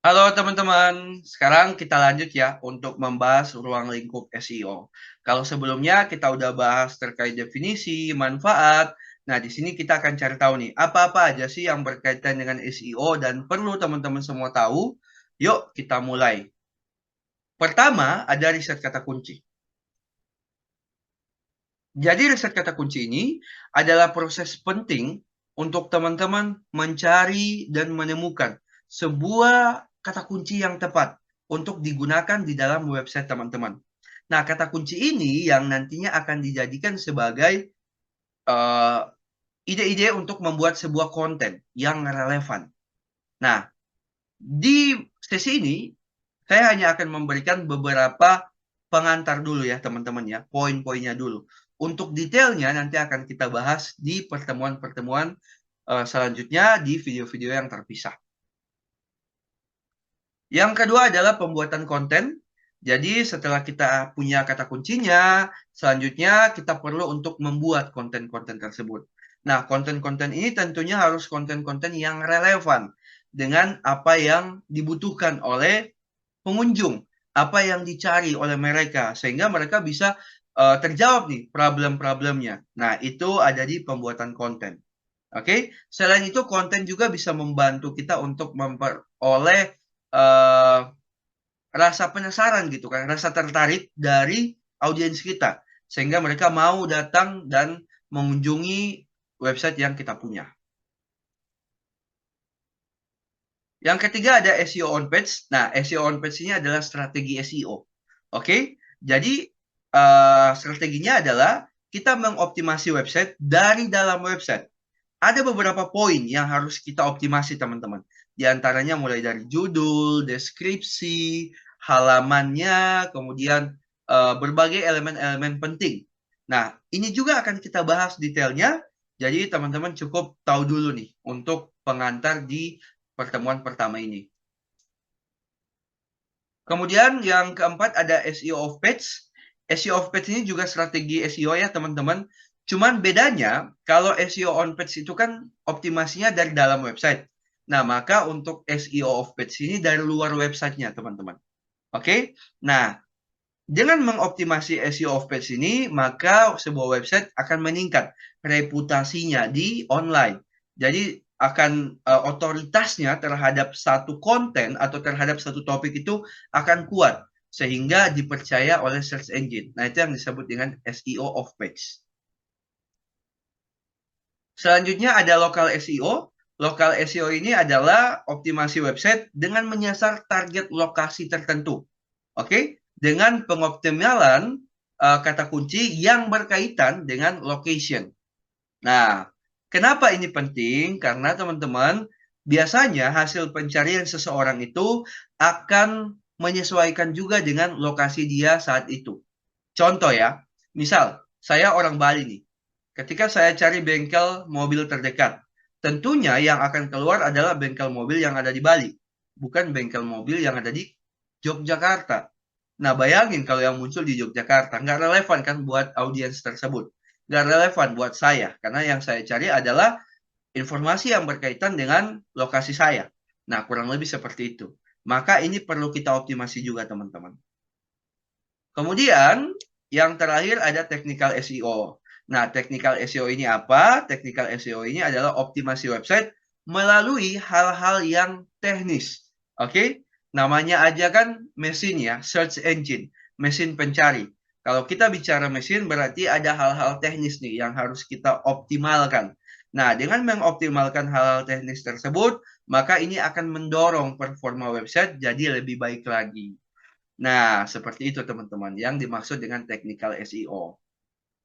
Halo teman-teman, sekarang kita lanjut ya untuk membahas ruang lingkup SEO. Kalau sebelumnya kita udah bahas terkait definisi, manfaat. Nah, di sini kita akan cari tahu nih, apa-apa aja sih yang berkaitan dengan SEO dan perlu teman-teman semua tahu. Yuk, kita mulai. Pertama, ada riset kata kunci. Jadi riset kata kunci ini adalah proses penting untuk teman-teman mencari dan menemukan sebuah kata kunci yang tepat untuk digunakan di dalam website teman-teman. Nah, kata kunci ini yang nantinya akan dijadikan sebagai eh, ide-ide untuk membuat sebuah konten yang relevan. Nah, di sesi ini saya hanya akan memberikan beberapa pengantar dulu ya teman-teman ya, poin-poinnya dulu. Untuk detailnya nanti akan kita bahas di pertemuan-pertemuan selanjutnya di video-video yang terpisah. Yang kedua adalah pembuatan konten. Jadi setelah kita punya kata kuncinya, selanjutnya kita perlu untuk membuat konten-konten tersebut. Nah, konten-konten ini tentunya harus konten-konten yang relevan dengan apa yang dibutuhkan oleh pengunjung, apa yang dicari oleh mereka, sehingga mereka bisa terjawab nih problem-problemnya. Nah, itu ada di pembuatan konten. Oke, selain itu konten juga bisa membantu kita untuk memperoleh uh, rasa penasaran gitu kan, rasa tertarik dari audiens kita, sehingga mereka mau datang dan mengunjungi website yang kita punya. Yang ketiga ada SEO on page. Nah, SEO on page ini adalah strategi SEO. Oke, jadi strateginya adalah kita mengoptimasi website dari dalam website. Ada beberapa poin yang harus kita optimasi, teman-teman. Di antaranya mulai dari judul, deskripsi, halamannya, kemudian berbagai elemen-elemen penting. Nah, ini juga akan kita bahas detailnya. Jadi, teman-teman cukup tahu dulu nih untuk pengantar di pertemuan pertama ini. Kemudian yang keempat ada SEO of page. SEO of page ini juga strategi SEO ya teman-teman. Cuman bedanya kalau SEO on page itu kan optimasinya dari dalam website. Nah, maka untuk SEO of page ini dari luar websitenya teman-teman. Oke? Nah, dengan mengoptimasi SEO of page ini, maka sebuah website akan meningkat reputasinya di online. Jadi akan otoritasnya terhadap satu konten atau terhadap satu topik itu akan kuat sehingga dipercaya oleh search engine. Nah, itu yang disebut dengan SEO of page. Selanjutnya ada local SEO. Local SEO ini adalah optimasi website dengan menyasar target lokasi tertentu. Oke, dengan pengoptimalan kata kunci yang berkaitan dengan location. Nah, kenapa ini penting? Karena teman-teman, biasanya hasil pencarian seseorang itu akan menyesuaikan juga dengan lokasi dia saat itu. Contoh ya, misal saya orang Bali nih. Ketika saya cari bengkel mobil terdekat, tentunya yang akan keluar adalah bengkel mobil yang ada di Bali, bukan bengkel mobil yang ada di Yogyakarta. Nah, bayangin kalau yang muncul di Yogyakarta, nggak relevan kan buat audiens tersebut. Nggak relevan buat saya, karena yang saya cari adalah informasi yang berkaitan dengan lokasi saya. Nah, kurang lebih seperti itu. Maka ini perlu kita optimasi juga, teman-teman. Kemudian, yang terakhir ada technical SEO. Nah, technical SEO ini apa? Technical SEO ini adalah optimasi website melalui hal-hal yang teknis. Oke? Namanya aja kan mesin ya, search engine, mesin pencari. Kalau kita bicara mesin berarti ada hal-hal teknis nih yang harus kita optimalkan. Nah, dengan mengoptimalkan hal-hal teknis tersebut, maka ini akan mendorong performa website jadi lebih baik lagi. Nah, seperti itu teman-teman yang dimaksud dengan technical SEO.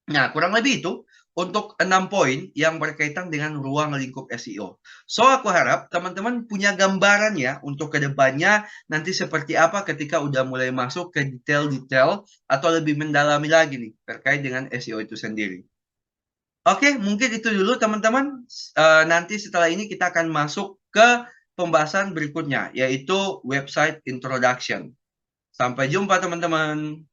Nah, kurang lebih itu untuk 6 poin yang berkaitan dengan ruang lingkup SEO. So, aku harap teman-teman punya gambaran ya untuk kedepannya nanti seperti apa ketika udah mulai masuk ke detail-detail atau lebih mendalami lagi nih terkait dengan SEO itu sendiri. Oke, mungkin itu dulu teman-teman. Nanti setelah ini kita akan masuk ke pembahasan berikutnya, yaitu website introduction. Sampai jumpa teman-teman.